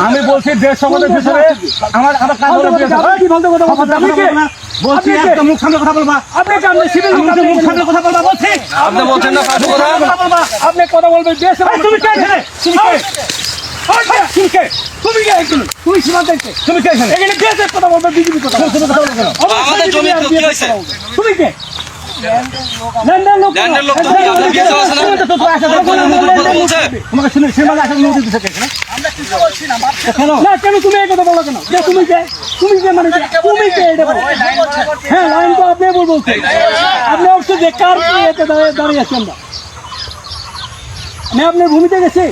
আমি বলছি দেশ সম্পদের ভিতরে আমার কাজ হলো কি বলতে কথা বলছি একটা মুখ সামনে কথা বলবা আপনি কামনে সিভিল মুখ সামনে কথা বলবা বলছি আপনি বলছেন না ফালতু কথা আপনি কথা বলবেন দেশ তুমি কে এখানে তুমি কে তুমি কে এখানে তুমি সীমান্তে তুমি কে এখানে এখানে দেশের কথা বলবে বিজেপি কথা বলবে আমাদের জমি তো কি হইছে তুমি কে ল্যান্ডের লোক আপনার কিছু আছে না বলছে তোমাকে শুনে সীমান্তে আসা লোক দিতে থাকে আমরা কিছু বলছি না না কেন তুমি এই কথা বলো কেন যে তুমি কে মানে তুমি কে এটা বলো হ্যাঁ লাইন তো আপনি বলছেন আপনি অবশ্য যে কার এতে দাঁড়িয়ে আছি আমি আপনার ভূমিতে গেছি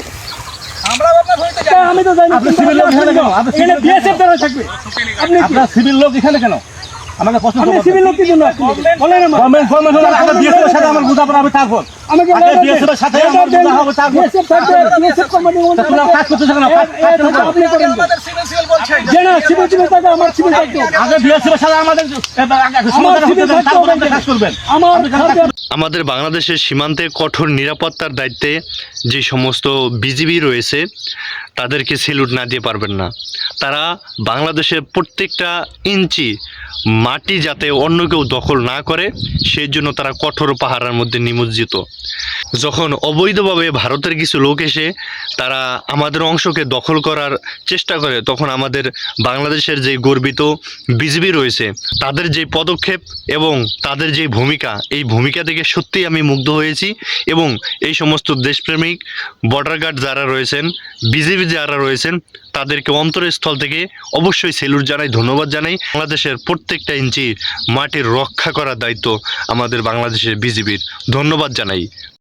আমি তো জানি আপনি সিভিল লোক এখানে কেন আপনি বিএসএফ দ্বারা থাকবে আপনি আপনার সিভিল লোক এখানে কেন আমাকে প্রশ্ন করুন সিভিল লোক কি জন্য বলেন গভর্নমেন্ট আমরা বিএসএফ এর সাথে আমার বুঝাপড়া হবে তারপর আমাকে বিএসএফ এর সাথে আমার বুঝা হবে তারপর বিএসএফ থাকবে বিএসএফ কমান্ডিং তোমরা কাজ করতেছ কেন আপনি করেন আমাদের সিভিল বলছেন যে না সিভিল থাকে আমার সিভিল থাকবে আগে বিএসএফ এর সাথে আমাদের সমাধান কাজ করবেন আমাদের বাংলাদেশের সীমান্তে কঠোর নিরাপত্তার দায়িত্বে যে সমস্ত বিজিবি রয়েছে তাদেরকে স্যালুট না দিয়ে পারবেন না। তারা বাংলাদেশের প্রত্যেকটা ইঞ্চি মাটি যাতে অন্য কেউ দখল না করে সেই জন্য তারা কঠোর পাহারার মধ্যে নিমজ্জিত। যখন অবৈধভাবে ভারতের কিছু লোক এসে তারা আমাদের অংশকে দখল করার চেষ্টা করে তখন আমাদের বাংলাদেশের যে গর্বিত বিজিবি রয়েছে তাদের যে পদক্ষেপ এবং তাদের যে ভূমিকা, এই ভূমিকা থেকে সত্যিই আমি মুগ্ধ হয়েছি এবং এই সমস্ত দেশপ্রেমিক বর্ডার গার্ড যারা রয়েছেন, বিজিবি যারা রয়েছেন তাদেরকে অন্তরস্থল থেকে অবশ্যই স্যালুট জানাই, ধন্যবাদ জানাই। বাংলাদেশের প্রত্যেকটা ইঞ্চি মাটির রক্ষা করার দায়িত্ব আমাদের বাংলাদেশের বিজিবির। ধন্যবাদ জানাই।